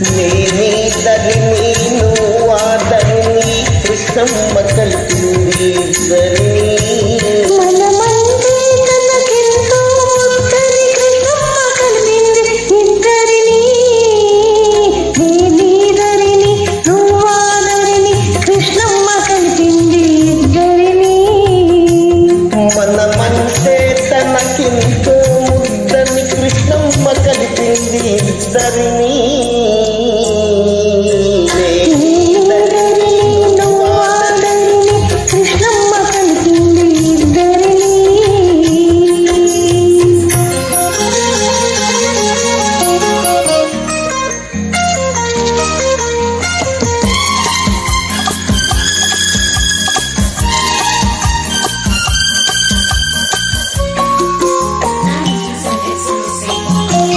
నేనే ధరిణి నువ్వు ఆదరిణి కృష్ణమ్మ కలిపింది ధరిణి మనమంటే తనకింతో ముద్దని కృష్ణమ్మ కలిపింది ధరిణి